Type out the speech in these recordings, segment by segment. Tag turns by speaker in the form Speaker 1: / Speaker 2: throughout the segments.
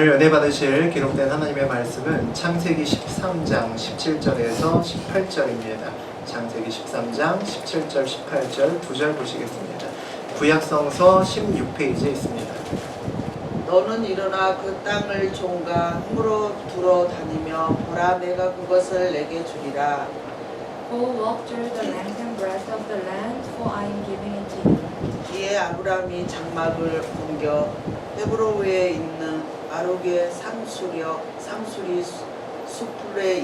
Speaker 1: 오늘 은혜 받으실 기록된 하나님의 말씀은 창세기 13장 17절에서 18절입니다. 창세기 13장 17절, 18절 두 절 보시겠습니다. 구약성서 16페이지에 있습니다.
Speaker 2: 너는 일어나 그 땅을 종과 힘으로 두러 다니며 보라 내가 그것을 내게 주리라.
Speaker 3: Go walk through the length and breadth of the land, for I am giving it to you.
Speaker 2: 이에 아브람이 장막을 옮겨 헤브론에 있는 아록의 상수리 수풀에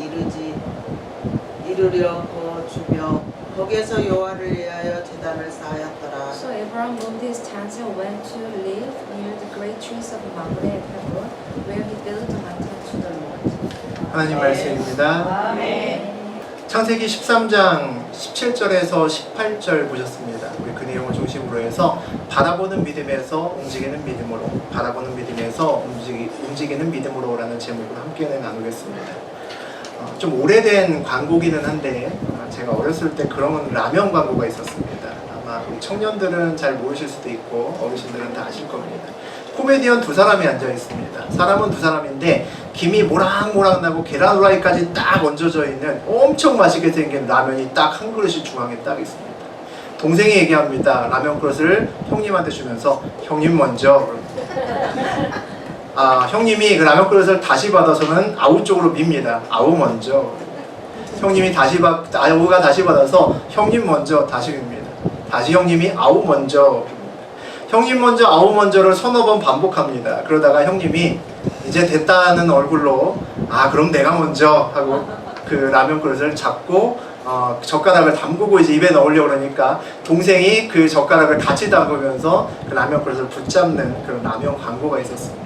Speaker 2: 이르려 거주며 거기에서 여호와를 위하여 제단을 쌓았더라.
Speaker 3: So Abraham moved his tents and went to live near the great trees of Mamre at Hebron, where he built an altar to the Lord.
Speaker 1: 하나님 말씀입니다.
Speaker 3: 아멘.
Speaker 1: 창세기 13장 17절에서 18절 보셨습니다. 우리 그 내용을 중심으로 해서 바라보는 믿음에서 움직이는 믿음으로, 바라보는 믿음에서 움직이는 믿음으로라는 제목으로 함께 나누겠습니다. 좀 오래된 광고기는 한데 제가 어렸을 때 그런 라면 광고가 있었습니다. 아마 우리 청년들은 잘 모르실 수도 있고 어르신들은 다 아실 겁니다. 코미디언 두 사람이 앉아 있습니다. 사람은 두 사람인데 김이 모락모락 나고 계란 후라이까지 딱 얹어져 있는 엄청 맛있게 생긴 라면이 딱 한 그릇이 중앙에 딱 있습니다. 동생이 얘기합니다. 라면 그릇을 형님한테 주면서 형님 먼저. 형님이 그 라면 그릇을 다시 받아서는 아우 쪽으로 밉니다. 아우 먼저. 형님이 아우가 다시 받아서 형님 먼저 다시 밉니다. 다시 형님이 아우 먼저. 형님 먼저 아우 먼저를 서너 번 반복합니다. 그러다가 형님이 이제 됐다는 얼굴로 그럼 내가 먼저 하고 그 라면 그릇을 잡고 젓가락을 담그고 이제 입에 넣으려고 그러니까 동생이 그 젓가락을 같이 담그면서 그 라면 그릇을 붙잡는 그런 라면 광고가 있었습니다.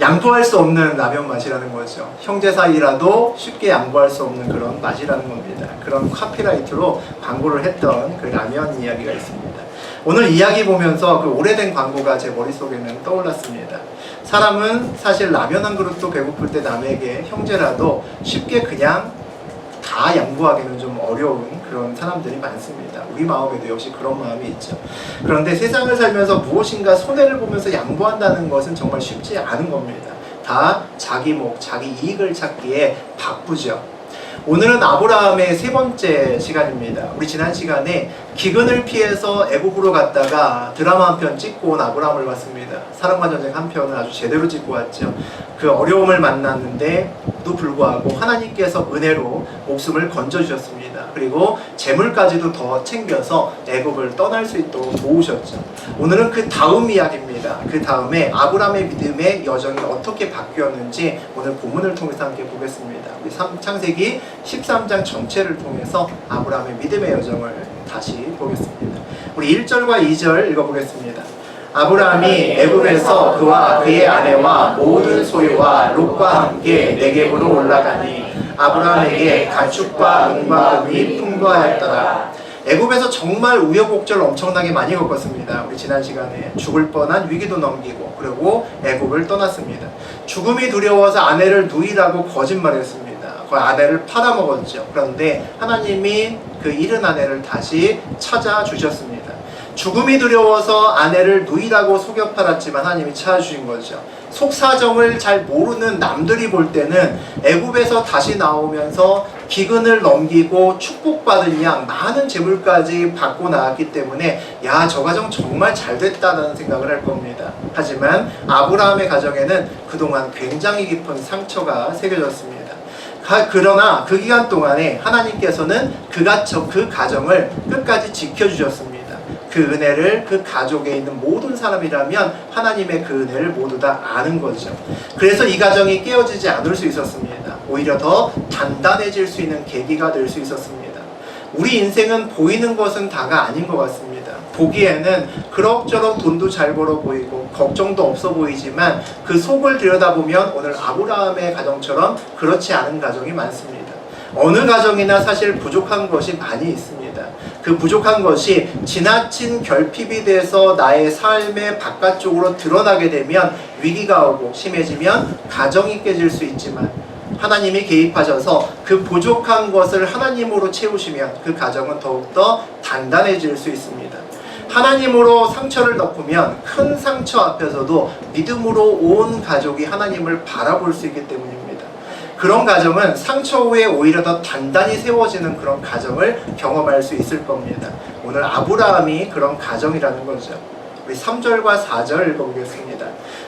Speaker 1: 양보할 수 없는 라면 맛이라는 거죠. 형제 사이라도 쉽게 양보할 수 없는 그런 맛이라는 겁니다. 그런 카피라이트로 광고를 했던 그 라면 이야기가 있습니다. 오늘 이야기 보면서 그 오래된 광고가 제 머릿속에는 떠올랐습니다. 사람은 사실 라면 한 그릇도 배고플 때 남에게 형제라도 쉽게 그냥 다 양보하기는 좀 어려운 그런 사람들이 많습니다. 우리 마음에도 역시 그런 마음이 있죠. 그런데 세상을 살면서 무엇인가 손해를 보면서 양보한다는 것은 정말 쉽지 않은 겁니다. 다 자기 목, 자기 이익을 찾기에 바쁘죠. 오늘은 아브라함의 세 번째 시간입니다. 우리 지난 시간에 기근을 피해서 애굽으로 갔다가 드라마 한 편 찍고 온 아브라함을 봤습니다. 사랑과 전쟁 한 편을 아주 제대로 찍고 왔죠. 그 어려움을 만났는데도 불구하고 하나님께서 은혜로 목숨을 건져주셨습니다. 그리고 재물까지도 더 챙겨서 애굽을 떠날 수 있도록 도우셨죠. 오늘은 그 다음 이야기입니다. 그 다음에 아브라함의 믿음의 여정이 어떻게 바뀌었는지 오늘 본문을 통해서 함께 보겠습니다. 우리 창세기 13장 전체를 통해서 아브라함의 믿음의 여정을 다시 보겠습니다. 우리 1절과 2절 읽어보겠습니다. 아브라함이 애굽에서 그와 그의 아내와 모든 소유와 롯과 함께 네겝으로 올라가니 아브라함에게 가축과 은과 금이 풍부하였더라. 애굽에서 정말 우여곡절 엄청나게 많이 겪었습니다. 우리 지난 시간에 죽을 뻔한 위기도 넘기고 그리고 애굽을 떠났습니다. 죽음이 두려워서 아내를 누이라고 거짓말했습니다. 그 아내를 팔아먹었죠. 그런데 하나님이 그 잃은 아내를 다시 찾아주셨습니다. 죽음이 두려워서 아내를 누이라고 속여 팔았지만 하나님이 찾아주신 거죠. 속사정을 잘 모르는 남들이 볼 때는 애굽에서 다시 나오면서 기근을 넘기고 축복받은 양 많은 재물까지 받고 나왔기 때문에 저 가정 정말 잘 됐다는 생각을 할 겁니다. 하지만 아브라함의 가정에는 그동안 굉장히 깊은 상처가 새겨졌습니다. 그러나 그 기간 동안에 하나님께서는 그 가정을 끝까지 지켜주셨습니다. 그 은혜를 그 가족에 있는 모든 사람이라면 하나님의 그 은혜를 모두 다 아는 거죠. 그래서 이 가정이 깨어지지 않을 수 있었습니다. 오히려 더 단단해질 수 있는 계기가 될 수 있었습니다. 우리 인생은 보이는 것은 다가 아닌 것 같습니다. 보기에는 그럭저럭 돈도 잘 벌어 보이고 걱정도 없어 보이지만 그 속을 들여다보면 오늘 아브라함의 가정처럼 그렇지 않은 가정이 많습니다. 어느 가정이나 사실 부족한 것이 많이 있습니다. 그 부족한 것이 지나친 결핍이 돼서 나의 삶의 바깥쪽으로 드러나게 되면 위기가 오고 심해지면 가정이 깨질 수 있지만 하나님이 개입하셔서 그 부족한 것을 하나님으로 채우시면 그 가정은 더욱더 단단해질 수 있습니다. 하나님으로 상처를 덮으면 큰 상처 앞에서도 믿음으로 온 가족이 하나님을 바라볼 수 있기 때문입니다. 그런 가정은 상처 후에 오히려 더 단단히 세워지는 그런 가정을 경험할 수 있을 겁니다. 오늘 아브라함이 그런 가정이라는 거죠. 우리 3절과 4절 읽어보겠습니다.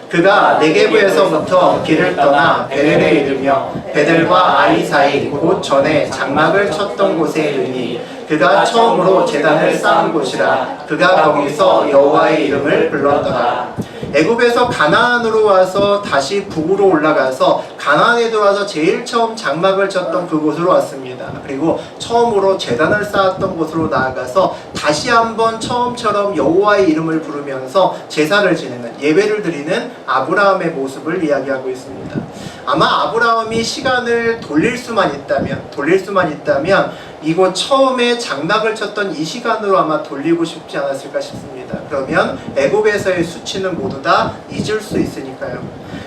Speaker 1: 그가 네게브에서부터 길을 떠나 베델에 이르며 베델과 아이 사이 곧 전에 장막을 쳤던 곳에 이르니 그가 처음으로 제단을 쌓은 곳이라. 그가 거기서 여호와의 이름을 불렀더라. 애굽에서 가나안으로 와서 다시 북으로 올라가서 가나안에 들어와서 제일 처음 장막을 쳤던 그곳으로 왔습니다. 그리고 처음으로 제단을 쌓았던 곳으로 나아가서 다시 한번 처음처럼 여호와의 이름을 부르면서 제사를 지내는, 예배를 드리는 아브라함의 모습을 이야기하고 있습니다. 아마 아브라함이 시간을 돌릴 수만 있다면 이곳 처음에 장막을 쳤던 이 시간으로 아마 돌리고 싶지 않았을까 싶습니다. 그러면 애굽에서의 수치는 모두 다 잊을 수 있으니까요.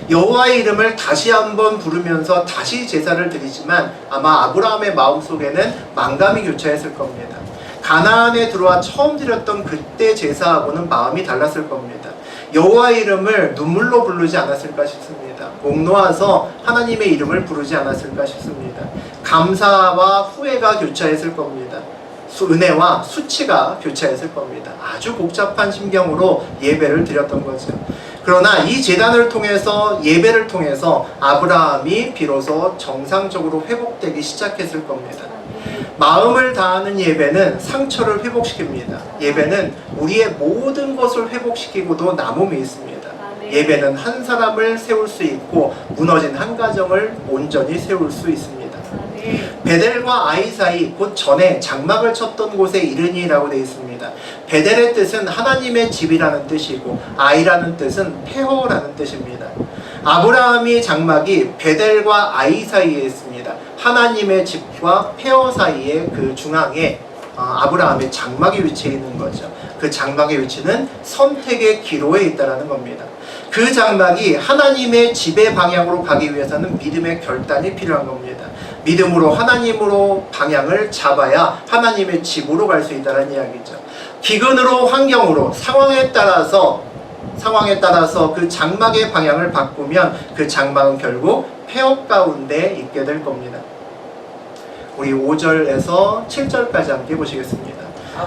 Speaker 1: 여호와의 이름을 다시 한번 부르면서 다시 제사를 드리지만 아마 아브라함의 마음속에는 만감이 교차했을 겁니다. 가나안에 들어와 처음 드렸던 그때 제사하고는 마음이 달랐을 겁니다. 여호와의 이름을 눈물로 부르지 않았을까 싶습니다. 목 놓아서 하나님의 이름을 부르지 않았을까 싶습니다. 감사와 후회가 교차했을 겁니다. 은혜와 수치가 교차했을 겁니다. 아주 복잡한 심경으로 예배를 드렸던 거죠. 그러나 이 제단을 통해서, 예배를 통해서 아브라함이 비로소 정상적으로 회복되기 시작했을 겁니다. 마음을 다하는 예배는 상처를 회복시킵니다. 예배는 우리의 모든 것을 회복시키고도 남음이 있습니다. 예배는 한 사람을 세울 수 있고 무너진 한 가정을 온전히 세울 수 있습니다. 베델과 아이 사이 곧 전에 장막을 쳤던 곳에 이르니라고 되어 있습니다. 베델의 뜻은 하나님의 집이라는 뜻이고 아이라는 뜻은 폐허라는 뜻입니다. 아브라함이 장막이 베델과 아이 사이에 있습니다. 하나님의 집과 폐허 사이의 그 중앙에 아브라함의 장막이 위치해 있는 거죠. 그 장막의 위치는 선택의 기로에 있다는 겁니다. 그 장막이 하나님의 집의 방향으로 가기 위해서는 믿음의 결단이 필요한 겁니다. 믿음으로 하나님으로 방향을 잡아야 하나님의 집으로 갈 수 있다는 이야기죠. 기근으로, 환경으로, 상황에 따라서 그 장막의 방향을 바꾸면 그 장막은 결국 폐허 가운데 있게 될 겁니다. 우리 5절에서 7절까지 함께 보시겠습니다.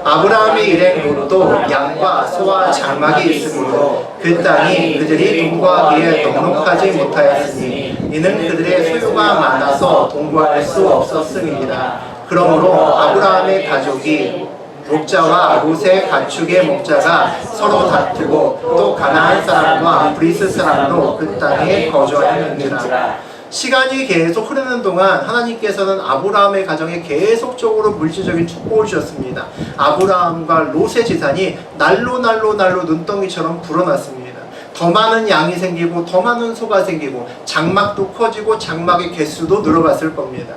Speaker 1: 아브라함이 일행 롯도 양과 소와 장막이 있으므로 그 땅이 그들이 동거하기에 넉넉하지 못하였으니 이는 그들의 소유가 많아서 동거할 수 없었음이니라. 그러므로 아브라함의 가족이 목자와 롯의 가축의 목자가 서로 다투고 또 가나안 사람과 브리스 사람도 그 땅에 거주하였느니라. 시간이 계속 흐르는 동안 하나님께서는 아브라함의 가정에 계속적으로 물질적인 축복을 주셨습니다. 아브라함과 롯의 재산이 날로 눈덩이처럼 불어났습니다. 더 많은 양이 생기고 더 많은 소가 생기고 장막도 커지고 장막의 개수도 늘어갔을 겁니다.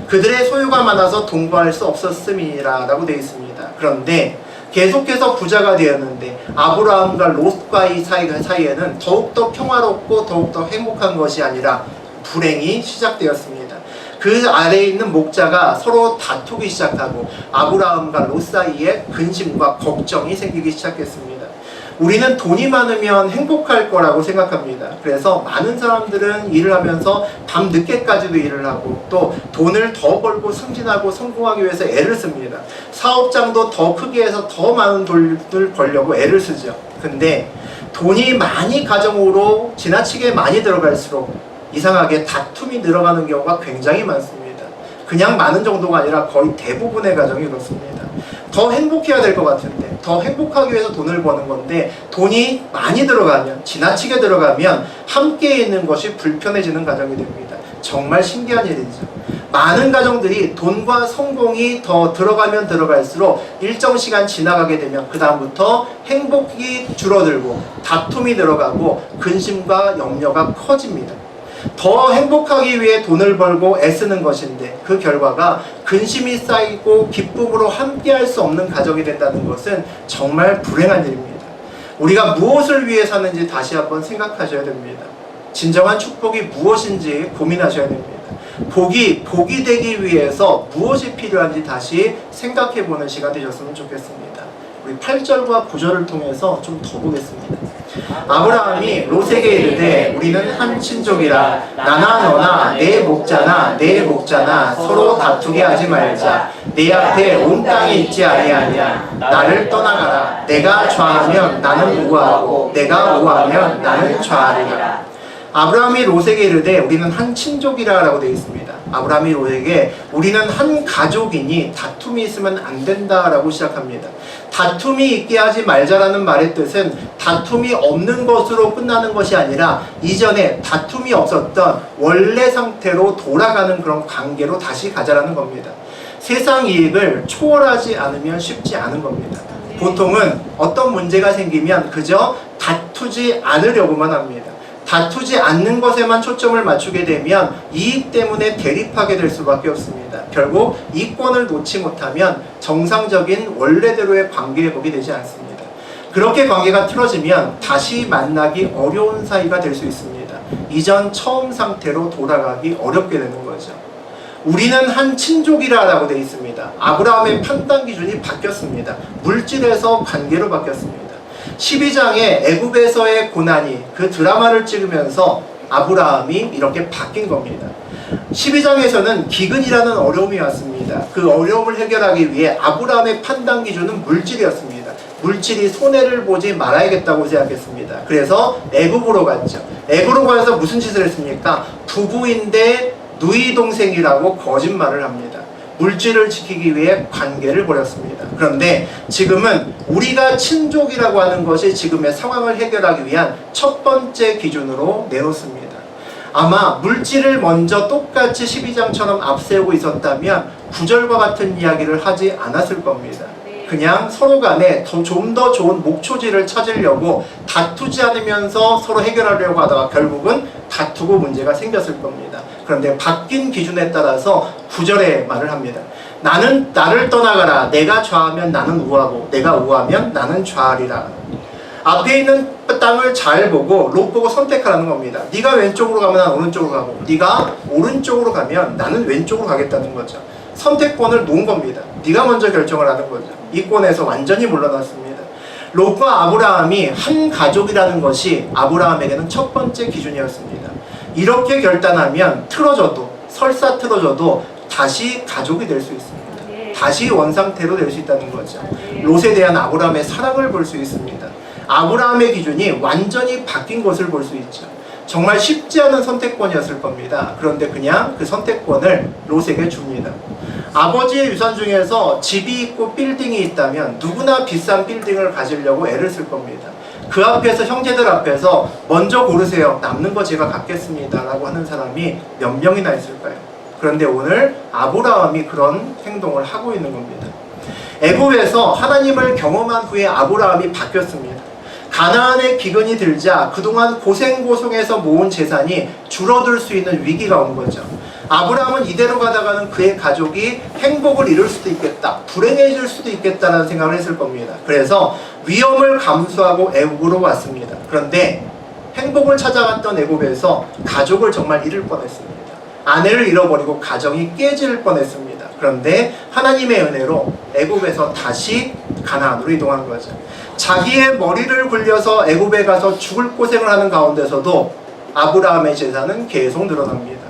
Speaker 1: 그들의 소유가 많아서 동거할 수 없었음이라 라고 되어 있습니다. 그런데 계속해서 부자가 되었는데 아브라함과 롯과의 사이에는 더욱더 평화롭고 더욱더 행복한 것이 아니라 불행이 시작되었습니다. 그 아래에 있는 목자가 서로 다투기 시작하고 아브라함과 롯 사이에 근심과 걱정이 생기기 시작했습니다. 우리는 돈이 많으면 행복할 거라고 생각합니다. 그래서 많은 사람들은 일을 하면서 밤 늦게까지도 일을 하고 또 돈을 더 벌고 승진하고 성공하기 위해서 애를 씁니다. 사업장도 더 크게 해서 더 많은 돈을 벌려고 애를 쓰죠. 근데 돈이 많이 가정으로 지나치게 많이 들어갈수록 이상하게 다툼이 늘어가는 경우가 굉장히 많습니다. 그냥 많은 정도가 아니라 거의 대부분의 가정이 그렇습니다. 더 행복해야 될 것 같은데, 더 행복하기 위해서 돈을 버는 건데 돈이 많이 들어가면, 지나치게 들어가면 함께 있는 것이 불편해지는 가정이 됩니다. 정말 신기한 일이죠. 많은 가정들이 돈과 성공이 더 들어가면 들어갈수록 일정 시간 지나가게 되면 그 다음부터 행복이 줄어들고 다툼이 늘어가고 근심과 염려가 커집니다. 더 행복하기 위해 돈을 벌고 애쓰는 것인데 그 결과가 근심이 쌓이고 기쁨으로 함께할 수 없는 가정이 된다는 것은 정말 불행한 일입니다. 우리가 무엇을 위해 사는지 다시 한번 생각하셔야 됩니다. 진정한 축복이 무엇인지 고민하셔야 됩니다. 복이 되기 위해서 무엇이 필요한지 다시 생각해보는 시간 되셨으면 좋겠습니다. 우리 8절과 9절을 통해서 좀 더 보겠습니다. 아브라함이 롯에게 이르되 우리는 한 친족이라 나나 너나 내 목자나 내 목자나 서로 다투게 하지 말자. 내 앞에 온 땅이 있지 아니하냐. 나를 떠나가라. 내가 좌하면 나는 우하고 내가 우하면 나는 좌하리라. 아브라함이 롯에게 이르되 우리는 한 친족이라 라고 되어 있습니다. 아브라함이 롯에게 우리는 한 가족이니 다툼이 있으면 안 된다 라고 시작합니다. 다툼이 있게 하지 말자라는 말의 뜻은 다툼이 없는 것으로 끝나는 것이 아니라 이전에 다툼이 없었던 원래 상태로 돌아가는 그런 관계로 다시 가자라는 겁니다. 세상 이익을 초월하지 않으면 쉽지 않은 겁니다. 보통은 어떤 문제가 생기면 그저 다투지 않으려고만 합니다. 다투지 않는 것에만 초점을 맞추게 되면 이익 때문에 대립하게 될 수밖에 없습니다. 결국 이권을 놓지 못하면 정상적인 원래대로의 관계 회복이 되지 않습니다. 그렇게 관계가 틀어지면 다시 만나기 어려운 사이가 될 수 있습니다. 이전 처음 상태로 돌아가기 어렵게 되는 거죠. 우리는 한 친족이라 라고 되어 있습니다. 아브라함의 판단 기준이 바뀌었습니다. 물질에서 관계로 바뀌었습니다. 12장의 애굽에서의 고난이 그 드라마를 찍으면서 아브라함이 이렇게 바뀐 겁니다. 12장에서는 기근이라는 어려움이 왔습니다. 그 어려움을 해결하기 위해 아브라함의 판단 기준은 물질이었습니다. 물질이 손해를 보지 말아야겠다고 생각했습니다. 그래서 애굽으로 갔죠. 애굽으로 가서 무슨 짓을 했습니까? 부부인데 누이 동생이라고 거짓말을 합니다. 물질을 지키기 위해 관계를 버렸습니다. 그런데 지금은 우리가 친족이라고 하는 것이 지금의 상황을 해결하기 위한 첫 번째 기준으로 내놓습니다. 아마 물질을 먼저 똑같이 12장처럼 앞세우고 있었다면 9절과 같은 이야기를 하지 않았을 겁니다. 그냥 서로 간에 좀 더 좋은 목초지를 찾으려고 다투지 않으면서 서로 해결하려고 하다가 결국은 다투고 문제가 생겼을 겁니다. 그런데 바뀐 기준에 따라서 9절에 말을 합니다. 나를 떠나가라. 내가 좌하면 나는 우하고 내가 우하면 나는 좌하리라. 앞에 있는 땅을 잘 보고 롯 보고 선택하라는 겁니다. 네가 왼쪽으로 가면 난 오른쪽으로 가고 네가 오른쪽으로 가면 나는 왼쪽으로 가겠다는 거죠. 선택권을 놓은 겁니다. 네가 먼저 결정을 하는 거죠. 이권에서 완전히 물러났습니다. 롯과 아브라함이 한 가족이라는 것이 아브라함에게는 첫 번째 기준이었습니다. 이렇게 결단하면 설사 틀어져도 다시 가족이 될 수 있습니다. 다시 원상태로 될 수 있다는 거죠. 롯에 대한 아브라함의 사랑을 볼 수 있습니다. 아브라함의 기준이 완전히 바뀐 것을 볼 수 있죠. 정말 쉽지 않은 선택권이었을 겁니다. 그런데 그냥 그 선택권을 롯에게 줍니다. 아버지의 유산 중에서 집이 있고 빌딩이 있다면 누구나 비싼 빌딩을 가지려고 애를 쓸 겁니다. 그 앞에서 형제들 앞에서 먼저 고르세요. 남는 거 제가 갖겠습니다. 라고 하는 사람이 몇 명이나 있을까요? 그런데 오늘 아브라함이 그런 행동을 하고 있는 겁니다. 애굽에서 하나님을 경험한 후에 아브라함이 바뀌었습니다. 가나안의 기근이 들자 그동안 고생고생해서 모은 재산이 줄어들 수 있는 위기가 온 거죠. 아브라함은 이대로 가다가는 그의 가족이 행복을 잃을 수도 있겠다, 불행해질 수도 있겠다는 생각을 했을 겁니다. 그래서 위험을 감수하고 애굽으로 왔습니다. 그런데 행복을 찾아갔던 애굽에서 가족을 정말 잃을 뻔했습니다. 아내를 잃어버리고 가정이 깨질 뻔했습니다. 그런데 하나님의 은혜로 애굽에서 다시 가나안으로 이동한 거죠. 자기의 머리를 굴려서 애굽에 가서 죽을 고생을 하는 가운데서도 아브라함의 재산은 계속 늘어납니다.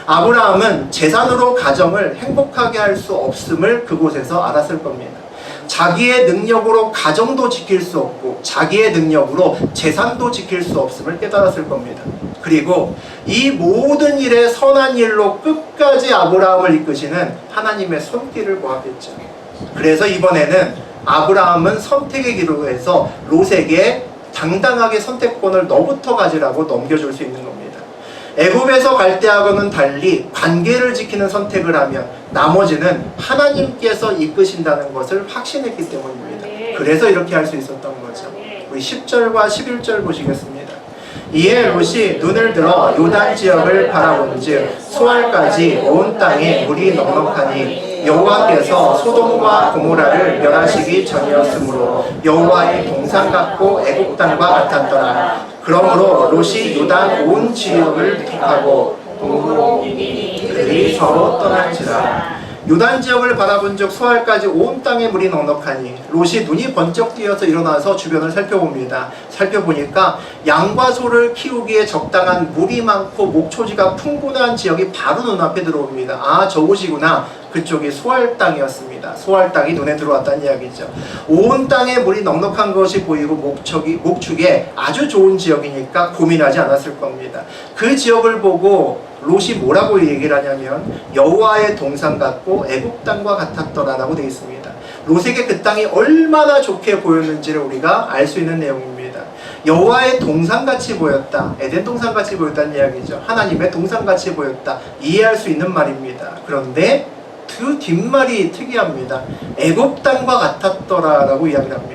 Speaker 1: 아브라함은 재산으로 가정을 행복하게 할 수 없음을 그곳에서 알았을 겁니다. 자기의 능력으로 가정도 지킬 수 없고 자기의 능력으로 재산도 지킬 수 없음을 깨달았을 겁니다. 그리고 이 모든 일에 선한 일로 끝까지 아브라함을 이끄시는 하나님의 손길을 보았겠죠. 그래서 이번에는 아브라함은 선택의 기로로 해서 롯에게 당당하게 선택권을 너부터 가지라고 넘겨줄 수 있는 겁니다. 애굽에서 갈 때하고는 달리 관계를 지키는 선택을 하면 나머지는 하나님께서 이끄신다는 것을 확신했기 때문입니다. 그래서 이렇게 할 수 있었던 거죠. 우리 10절과 11절 보시겠습니다. 이에 롯이 눈을 들어 요단 지역을 바라본즉 수알까지 온 땅에 물이 넉넉하니 여호와께서 소돔과 고모라를 멸하시기 전이었으므로 여호와의 동산 같고 애굽 땅과 같았더라. 그러므로 롯이 요단 온 지역을 택하고 동으로 그들이 서로 떠난지라. 요단 지역을 바라본 적 수알까지 온 땅에 물이 넉넉하니 롯이 눈이 번쩍 띄어서 일어나서 주변을 살펴봅니다. 살펴보니까 양과 소를 키우기에 적당한 물이 많고 목초지가 풍부한 지역이 바로 눈앞에 들어옵니다. 아, 저곳이구나. 그쪽이 소알 땅이었습니다. 소알 땅이 눈에 들어왔다는 이야기죠. 온 땅에 물이 넉넉한 것이 보이고 목축에 아주 좋은 지역이니까 고민하지 않았을 겁니다. 그 지역을 보고 롯이 뭐라고 얘기를 하냐면 여호와의 동산 같고 애굽 땅과 같았더라라고 되어 있습니다. 롯에게 그 땅이 얼마나 좋게 보였는지를 우리가 알 수 있는 내용입니다. 여호와의 동산같이 보였다. 에덴 동산같이 보였다는 이야기죠. 하나님의 동산같이 보였다. 이해할 수 있는 말입니다. 그런데 그 뒷말이 특이합니다. 애굽 땅과 같았더라라고 이야기를 합니다.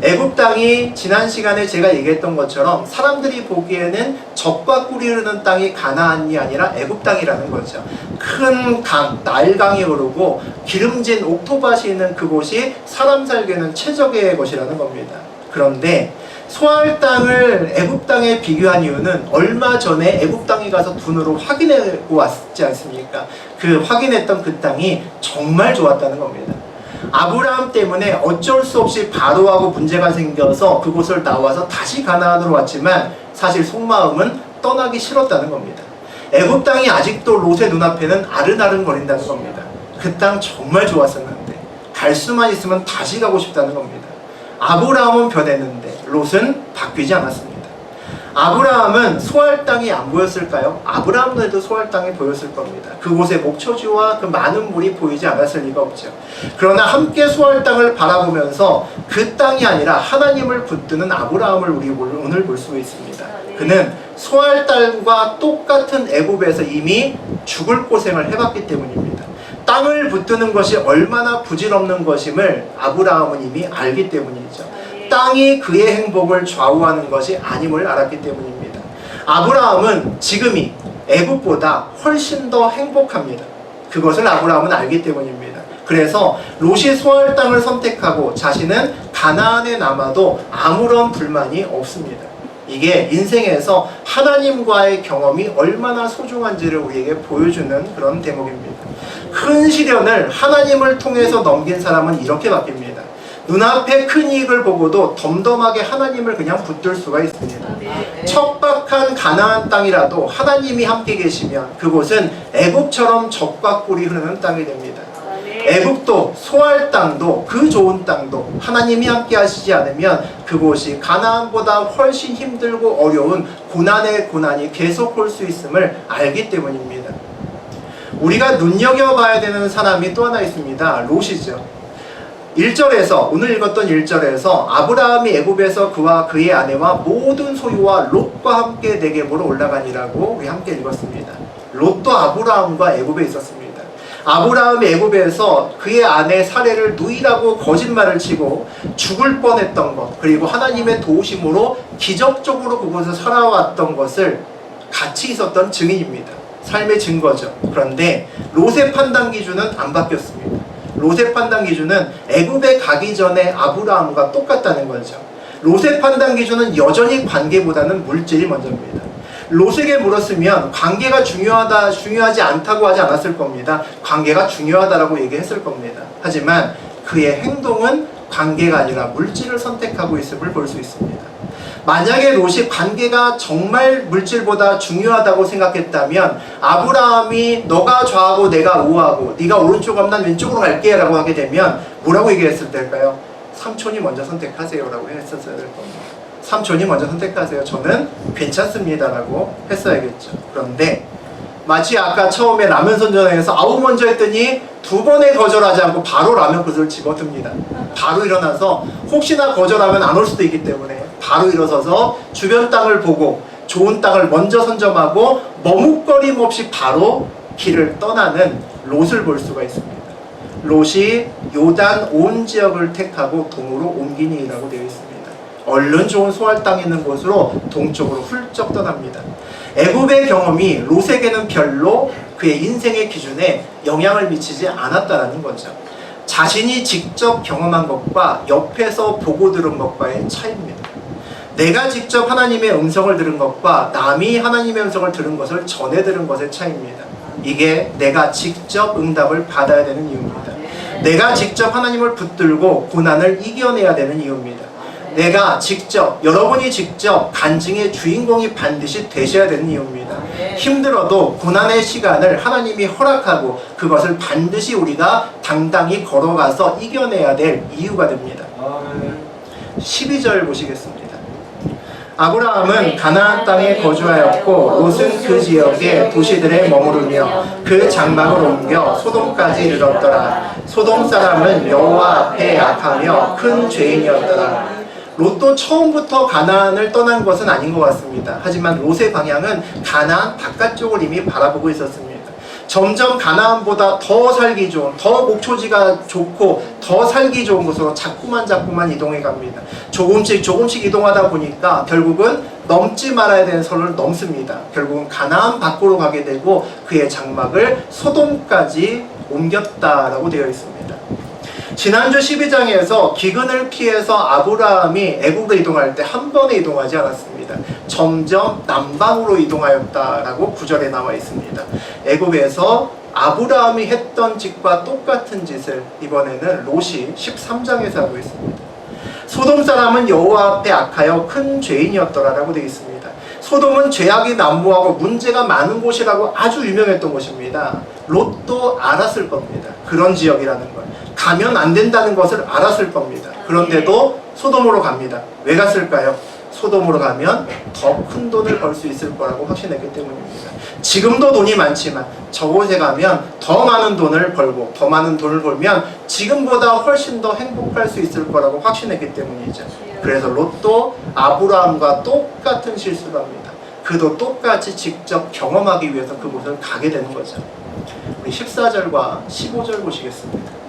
Speaker 1: 애굽 땅이 지난 시간에 제가 얘기했던 것처럼 사람들이 보기에는 젖과 꿀이 흐르는 땅이 가나안이 아니라 애굽 땅이라는 거죠. 큰 강, 나일강이 흐르고 기름진 옥토밭이 있는 그곳이 사람 살기에는 최적의 것이라는 겁니다. 그런데 소알 땅을 애굽 땅에 비교한 이유는 얼마 전에 애굽 땅에 가서 눈으로 확인하고 왔지 않습니까? 그 확인했던 그 땅이 정말 좋았다는 겁니다. 아브라함 때문에 어쩔 수 없이 바로하고 문제가 생겨서 그곳을 나와서 다시 가나안으로 왔지만 사실 속마음은 떠나기 싫었다는 겁니다. 애굽 땅이 아직도 롯의 눈앞에는 아른아른거린다는 겁니다. 그 땅 정말 좋았었는데 갈 수만 있으면 다시 가고 싶다는 겁니다. 아브라함은 변했는데 롯은 바뀌지 않았습니다. 아브라함은 소알 땅이 안 보였을까요? 아브라함도 소알 땅이 보였을 겁니다. 그곳의 목초지와 그 많은 물이 보이지 않았을 리가 없죠. 그러나 함께 소알 땅을 바라보면서 그 땅이 아니라 하나님을 붙드는 아브라함을 우리 오늘 볼 수 있습니다. 그는 소알 땅과 똑같은 애굽에서 이미 죽을 고생을 해봤기 때문입니다. 땅을 붙드는 것이 얼마나 부질없는 것임을 아브라함은 이미 알기 때문이죠. 땅이 그의 행복을 좌우하는 것이 아님을 알았기 때문입니다. 아브라함은 지금이 애굽보다 훨씬 더 행복합니다. 그것을 아브라함은 알기 때문입니다. 그래서 롯이 소알 땅을 선택하고 자신은 가나안에 남아도 아무런 불만이 없습니다. 이게 인생에서 하나님과의 경험이 얼마나 소중한지를 우리에게 보여주는 그런 대목입니다. 큰 시련을 하나님을 통해서 넘긴 사람은 이렇게 바뀝니다. 눈앞에 큰 이익을 보고도 덤덤하게 하나님을 그냥 붙들 수가 있습니다. 척박한 가나안 땅이라도 하나님이 함께 계시면 그곳은 애굽처럼 젖과 꿀이 흐르는 땅이 됩니다. 애굽도 소알 땅도 그 좋은 땅도 하나님이 함께 하시지 않으면 그곳이 가나안보다 훨씬 힘들고 어려운 고난의 고난이 계속 올 수 있음을 알기 때문입니다. 우리가 눈여겨봐야 되는 사람이 또 하나 있습니다. 롯이죠. 1절에서 오늘 읽었던 1절에서 아브라함이 애굽에서 그와 그의 아내와 모든 소유와 롯과 함께 네겝으로 올라가니라고 우리 함께 읽었습니다. 롯도 아브라함과 애굽에 있었습니다. 아브라함이 애굽에서 그의 아내 사레를 누이라고 거짓말을 치고 죽을 뻔했던 것, 그리고 하나님의 도우심으로 기적적으로 그곳에 살아왔던 것을 같이 있었던 증인입니다. 삶의 증거죠. 그런데 롯의 판단 기준은 안 바뀌었습니다. 롯의 판단 기준은 애굽에 가기 전에 아브라함과 똑같다는 거죠. 롯의 판단 기준은 여전히 관계보다는 물질이 먼저입니다. 롯에게 물었으면 관계가 중요하지 않다고 하지 않았을 겁니다. 관계가 중요하다라고 얘기했을 겁니다. 하지만 그의 행동은 관계가 아니라 물질을 선택하고 있음을 볼 수 있습니다. 만약에 롯이 관계가 정말 물질보다 중요하다고 생각했다면 아브라함이 너가 좌하고 내가 우하고 네가 오른쪽 가면 난 왼쪽으로 갈게 라고 하게 되면 뭐라고 얘기했을 때일까요? 삼촌이 먼저 선택하세요 라고 했었어야 될 겁니다. 삼촌이 먼저 선택하세요. 저는 괜찮습니다 라고 했어야겠죠. 그런데 마치 아까 처음에 라면 선전에서 아우 먼저 했더니 두 번에 거절하지 않고 바로 라면 그릇을 집어듭니다. 바로 일어나서 혹시나 거절하면 안 올 수도 있기 때문에 바로 일어서서 주변 땅을 보고 좋은 땅을 먼저 선점하고 머뭇거림 없이 바로 길을 떠나는 롯을 볼 수가 있습니다. 롯이 요단 온 지역을 택하고 동으로 옮기니라고 되어 있습니다. 얼른 좋은 소알 땅이 있는 곳으로 동쪽으로 훌쩍 떠납니다. 애굽의 경험이 롯에게는 별로 그의 인생의 기준에 영향을 미치지 않았다는 거죠. 자신이 직접 경험한 것과 옆에서 보고 들은 것과의 차이입니다. 내가 직접 하나님의 음성을 들은 것과 남이 하나님의 음성을 들은 것을 전해 들은 것의 차이입니다. 이게 내가 직접 응답을 받아야 되는 이유입니다. 내가 직접 하나님을 붙들고 고난을 이겨내야 되는 이유입니다. 내가 직접, 여러분이 직접 간증의 주인공이 반드시 되셔야 되는 이유입니다. 힘들어도 고난의 시간을 하나님이 허락하고 그것을 반드시 우리가 당당히 걸어가서 이겨내야 될 이유가 됩니다. 12절 보시겠습니다. 아브라함은 가나안 땅에 거주하였고 롯은 그 지역의 도시들에 머무르며 그 장막을 옮겨 소돔까지 이르렀더라. 소돔 사람은 여호와 앞에 악하며 큰 죄인이었더라. 롯도 처음부터 가나안을 떠난 것은 아닌 것 같습니다. 하지만 롯의 방향은 가나안 바깥쪽을 이미 바라보고 있었습니다. 점점 가나안보다 더 살기 좋은, 더 목초지가 좋고 더 살기 좋은 곳으로 자꾸만 이동해 갑니다. 조금씩 이동하다 보니까 결국은 넘지 말아야 되는 선을 넘습니다. 결국은 가나안 밖으로 가게 되고 그의 장막을 소돔까지 옮겼다라고 되어 있습니다. 지난주 12장에서 기근을 피해서 아브라함이 애국으로 이동할 때 한 번에 이동하지 않았습니다. 점점 남방으로 이동하였다라고 9절에 나와 있습니다. 애국에서 아브라함이 했던 짓과 똑같은 짓을 이번에는 롯이 13장에서 하고 있습니다. 소돔 사람은 여호와 앞에 악하여 큰 죄인이었더라라고 되어 있습니다. 소돔은 죄악이 난무하고 문제가 많은 곳이라고 아주 유명했던 곳입니다. 롯도 알았을 겁니다. 그런 지역이라는 걸. 가면 안 된다는 것을 알았을 겁니다. 그런데도 소돔으로 갑니다. 왜 갔을까요? 소돔으로 가면 더 큰 돈을 벌 수 있을 거라고 확신했기 때문입니다. 지금도 돈이 많지만 저곳에 가면 더 많은 돈을 벌고 더 많은 돈을 벌면 지금보다 훨씬 더 행복할 수 있을 거라고 확신했기 때문이죠. 그래서 롯도 아브라함과 똑같은 실수를 합니다. 그도 똑같이 직접 경험하기 위해서 그곳을 가게 되는 거죠. 우리 14절과 15절 보시겠습니다.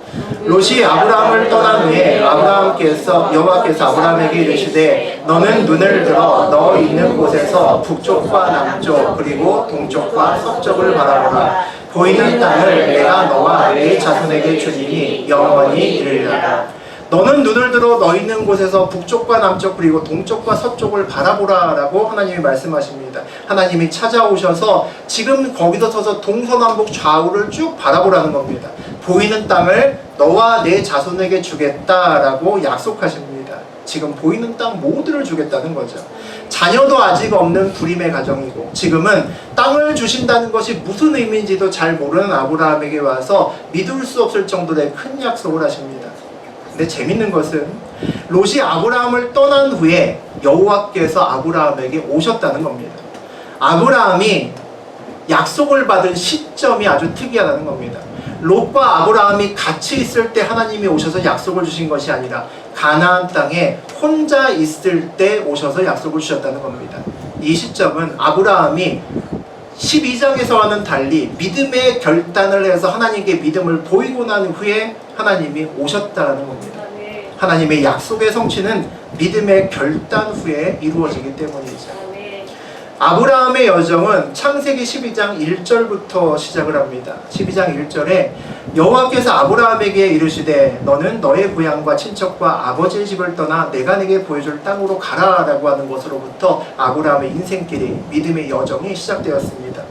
Speaker 1: 롯이 아브라함을 떠난 후에 아브라함께서 여호와께서 아브라함에게 이르시되 너는 눈을 들어 너 있는 곳에서 북쪽과 남쪽 그리고 동쪽과 서쪽을 바라보라. 보이는 땅을 내가 너와 네 자손에게 주리니 영원히 이르리라. 너는 눈을 들어 너 있는 곳에서 북쪽과 남쪽 그리고 동쪽과 서쪽을 바라보라 라고 하나님이 말씀하십니다. 하나님이 찾아오셔서 지금 거기서 서서 동서남북 좌우를 쭉 바라보라는 겁니다. 보이는 땅을 너와 내 자손에게 주겠다라고 약속하십니다. 지금 보이는 땅 모두를 주겠다는 거죠. 자녀도 아직 없는 불임의 가정이고 지금은 땅을 주신다는 것이 무슨 의미인지도 잘 모르는 아브라함에게 와서 믿을 수 없을 정도의 큰 약속을 하십니다. 근데 재밌는 것은 롯이 아브라함을 떠난 후에 여호와께서 아브라함에게 오셨다는 겁니다. 아브라함이 약속을 받은 시점이 아주 특이하다는 겁니다. 롯과 아브라함이 같이 있을 때 하나님이 오셔서 약속을 주신 것이 아니라 가나안 땅에 혼자 있을 때 오셔서 약속을 주셨다는 겁니다. 이 시점은 아브라함이 12장에서와는 달리 믿음의 결단을 해서 하나님께 믿음을 보이고 난 후에 하나님이 오셨다는 겁니다. 하나님의 약속의 성취는 믿음의 결단 후에 이루어지기 때문이죠. 아브라함의 여정은 창세기 12장 1절부터 시작을 합니다. 12장 1절에 여호와께서 아브라함에게 이르시되 너는 너의 고향과 친척과 아버지의 집을 떠나 내가 네게 보여줄 땅으로 가라 라고 하는 것으로부터 아브라함의 인생길이 믿음의 여정이 시작되었습니다.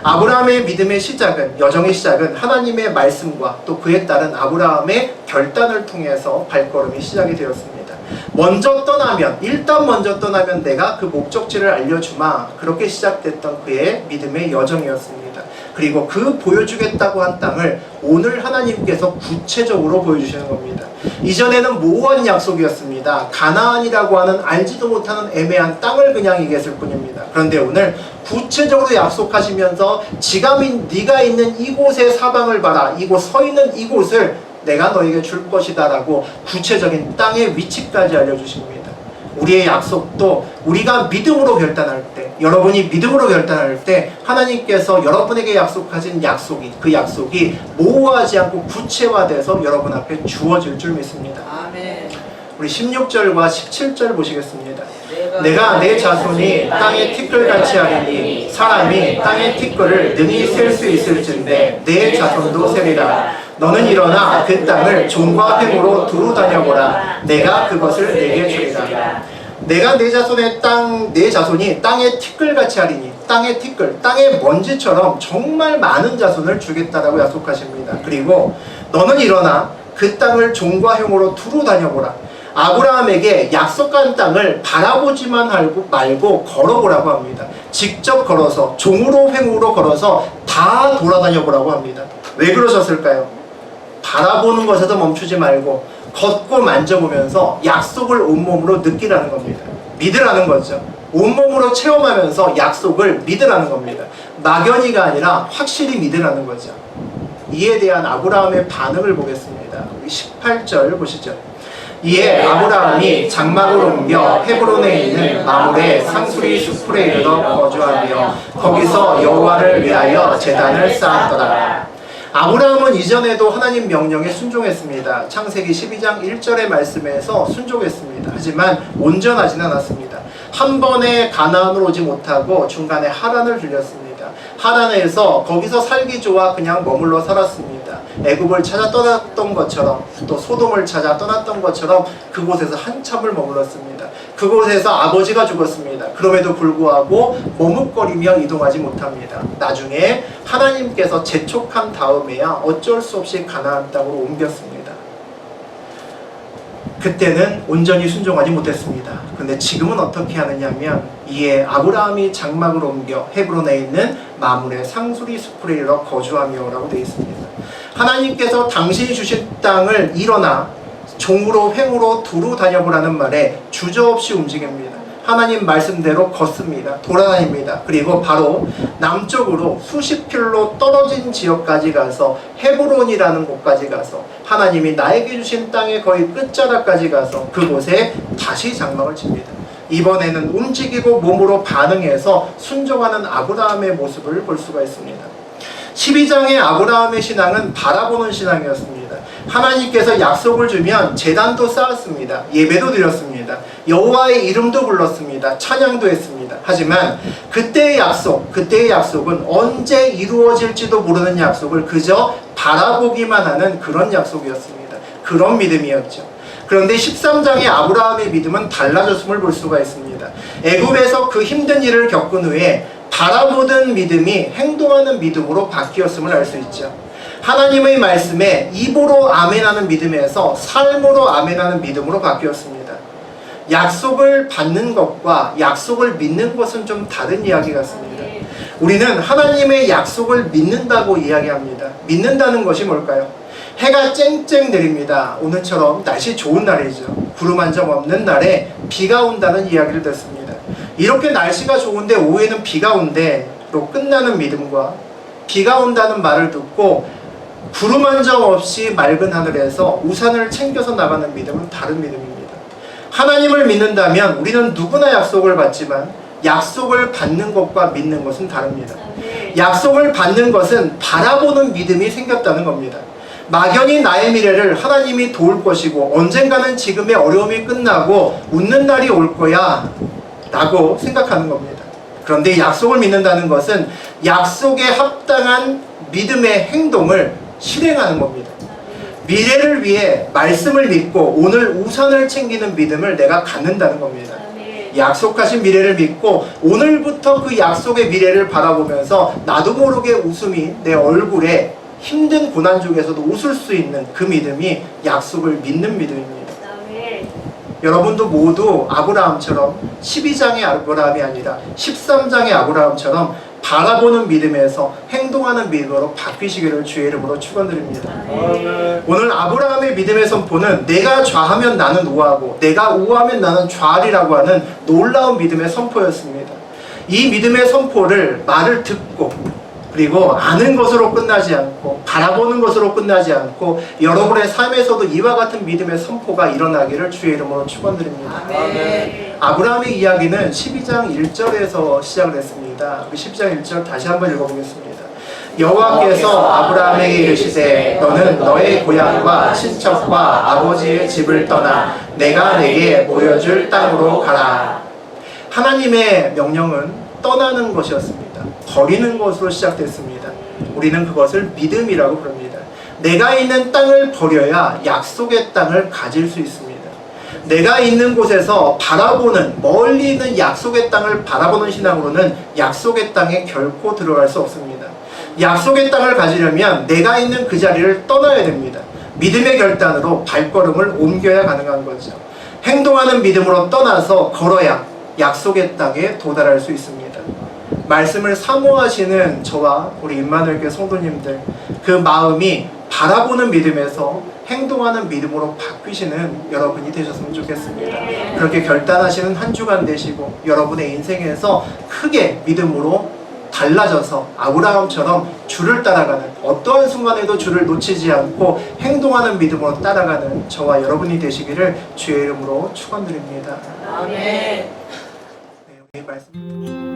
Speaker 1: 아브라함의 믿음의 시작은, 여정의 시작은 하나님의 말씀과 또 그에 따른 아브라함의 결단을 통해서 발걸음이 시작이 되었습니다. 일단 먼저 떠나면 내가 그 목적지를 알려주마. 그렇게 시작됐던 그의 믿음의 여정이었습니다. 그리고 그 보여주겠다고 한 땅을 오늘 하나님께서 구체적으로 보여주시는 겁니다. 이전에는 모호한 약속이었습니다. 가나안이라고 하는 알지도 못하는 애매한 땅을 그냥 얘기했을 뿐입니다. 그런데 오늘 구체적으로 약속하시면서 지금 네가 있는 이곳의 사방을 봐라. 이곳 서 있는 이곳을 내가 너에게 줄 것이다 라고 구체적인 땅의 위치까지 알려주십니다. 우리의 약속도 우리가 믿음으로 결단할 때, 여러분이 믿음으로 결단할 때 하나님께서 여러분에게 약속하신 그 약속이 모호하지 않고 구체화돼서 여러분 앞에 주어질 줄 믿습니다.
Speaker 2: 아멘.
Speaker 1: 우리 16절과 17절 보시겠습니다. 내가 내 자손이 땅의 티끌같이 하리니 사람이 땅의 티끌을 능히 셀 수 있을진데 내 자손도 세리라. 너는 일어나 그 땅을 종과 횡으로 두루 다녀보라. 내가 그것을 내게 주리라. 내가 내 자손의 내 자손이 땅의 티끌같이 하리니, 땅의 티끌, 땅의 먼지처럼 정말 많은 자손을 주겠다라고 약속하십니다. 그리고 너는 일어나 그 땅을 종과 형으로 두루 다녀보라. 아브라함에게 약속한 땅을 바라보지만 말고 걸어보라고 합니다. 직접 걸어서, 종으로 횡으로 걸어서 다 돌아다녀 보라고 합니다. 왜 그러셨을까요? 바라보는 것에도 멈추지 말고 걷고 만져보면서 약속을 온몸으로 느끼라는 겁니다. 믿으라는 거죠. 온몸으로 체험하면서 약속을 믿으라는 겁니다. 막연히가 아니라 확실히 믿으라는 거죠. 이에 대한 아브라함의 반응을 보겠습니다. 18절 보시죠. 이에 아브라함이 장막을 옮겨 헤브론에 있는 마므레 상수리 숲에 이르러 거주하며 거기서 여호와를 위하여 제단을 쌓았더라. 아브라함은 이전에도 하나님 명령에 순종했습니다. 창세기 12장 1절의 말씀에서 순종했습니다. 하지만 온전하지는 않았습니다. 한 번에 가나안으로 오지 못하고 중간에 하란을 들렸습니다. 하란에서 거기서 살기 좋아 그냥 머물러 살았습니다. 애굽을 찾아 떠났던 것처럼, 또 소돔을 찾아 떠났던 것처럼 그곳에서 한참을 머물렀습니다. 그곳에서 아버지가 죽었습니다. 그럼에도 불구하고 머뭇거리며 이동하지 못합니다. 나중에 하나님께서 재촉한 다음에야 어쩔 수 없이 가나안 땅으로 옮겼습니다. 그때는 온전히 순종하지 못했습니다. 그런데 지금은 어떻게 하느냐면, 이에 아브라함이 장막을 옮겨 헤브론에 있는 마므레 상수리 숲에 이르러 거주하며 라고 되어 있습니다. 하나님께서 당신이 주신 땅을 일어나 종으로 횡으로 두루 다녀보라는 말에 주저없이 움직입니다. 하나님 말씀대로 걷습니다. 돌아다닙니다. 그리고 바로 남쪽으로 수십 킬로 떨어진 지역까지 가서 헤브론이라는 곳까지 가서 하나님이 나에게 주신 땅의 거의 끝자락까지 가서 그곳에 다시 장막을 칩니다. 이번에는 움직이고 몸으로 반응해서 순종하는 아브라함의 모습을 볼 수가 있습니다. 12장의 아브라함의 신앙은 바라보는 신앙이었습니다. 하나님께서 약속을 주면 제단도 쌓았습니다. 예배도 드렸습니다. 여호와의 이름도 불렀습니다. 찬양도 했습니다. 하지만 그때의 약속은 언제 이루어질지도 모르는 약속을 그저 바라보기만 하는 그런 약속이었습니다. 그런 믿음이었죠. 그런데 13장의 아브라함의 믿음은 달라졌음을 볼 수가 있습니다. 애굽에서 그 힘든 일을 겪은 후에 바라보던 믿음이 행동하는 믿음으로 바뀌었음을 알 수 있죠. 하나님의 말씀에 입으로 아멘하는 믿음에서 삶으로 아멘하는 믿음으로 바뀌었습니다. 약속을 받는 것과 약속을 믿는 것은 좀 다른 이야기 같습니다. 우리는 하나님의 약속을 믿는다고 이야기합니다. 믿는다는 것이 뭘까요? 해가 쨍쨍 내립니다. 오늘처럼 날씨 좋은 날이죠. 구름 한 점 없는 날에 비가 온다는 이야기를 듣습니다. 이렇게 날씨가 좋은데 오후에는 비가 온대로 끝나는 믿음과 비가 온다는 말을 듣고 구름 한 점 없이 맑은 하늘에서 우산을 챙겨서 나가는 믿음은 다른 믿음입니다. 하나님을 믿는다면 우리는 누구나 약속을 받지만 약속을 받는 것과 믿는 것은 다릅니다. 약속을 받는 것은 바라보는 믿음이 생겼다는 겁니다. 막연히 나의 미래를 하나님이 도울 것이고 언젠가는 지금의 어려움이 끝나고 웃는 날이 올 거야 라고 생각하는 겁니다. 그런데 약속을 믿는다는 것은 약속에 합당한 믿음의 행동을 실행하는 겁니다. 미래를 위해 말씀을 믿고 오늘 우산을 챙기는 믿음을 내가 갖는다는 겁니다. 약속하신 미래를 믿고 오늘부터 그 약속의 미래를 바라보면서 나도 모르게 웃음이 내 얼굴에 힘든 고난 중에서도 웃을 수 있는 그 믿음이 약속을 믿는 믿음입니다. 여러분도 모두 아브라함처럼 12장의 아브라함이 아니라 13장의 아브라함처럼 바라보는 믿음에서 행동하는 믿음으로 바뀌시기를 주의 이름으로 축원드립니다. 오늘 아브라함의 믿음의 선포는 내가 좌하면 나는 우하고 내가 우하면 나는 좌하리라고 하는 놀라운 믿음의 선포였습니다. 이 믿음의 선포를 말을 듣고 그리고 아는 것으로 끝나지 않고 바라보는 것으로 끝나지 않고 여러분의 삶에서도 이와 같은 믿음의 선포가 일어나기를 주의 이름으로 축원드립니다.
Speaker 2: 아멘.
Speaker 1: 아브라함의 이야기는 12장 1절에서 시작을 했습니다. 12장 1절 다시 한번 읽어보겠습니다. 여호와께서 아브라함에게 이르시되 너는 너의 고향과 친척과 아버지의 집을 떠나 내가 내게 보여줄 땅으로 가라. 하나님의 명령은 떠나는 것이었습니다. 버리는 것으로 시작됐습니다. 우리는 그것을 믿음이라고 부릅니다. 내가 있는 땅을 버려야 약속의 땅을 가질 수 있습니다. 내가 있는 곳에서 바라보는 멀리 있는 약속의 땅을 바라보는 신앙으로는 약속의 땅에 결코 들어갈 수 없습니다. 약속의 땅을 가지려면 내가 있는 그 자리를 떠나야 됩니다. 믿음의 결단으로 발걸음을 옮겨야 가능한 거죠. 행동하는 믿음으로 떠나서 걸어야 약속의 땅에 도달할 수 있습니다. 말씀을 사모하시는 저와 우리 임마누엘교회 성도님들, 그 마음이 바라보는 믿음에서 행동하는 믿음으로 바뀌시는 여러분이 되셨으면 좋겠습니다. 그렇게 결단하시는 한 주간 되시고 여러분의 인생에서 크게 믿음으로 달라져서 아브라함처럼 주를 따라가는, 어떠한 순간에도 주를 놓치지 않고 행동하는 믿음으로 따라가는 저와 여러분이 되시기를 주의 이름으로 축원드립니다.
Speaker 2: 아멘.
Speaker 1: 네, 우리 말씀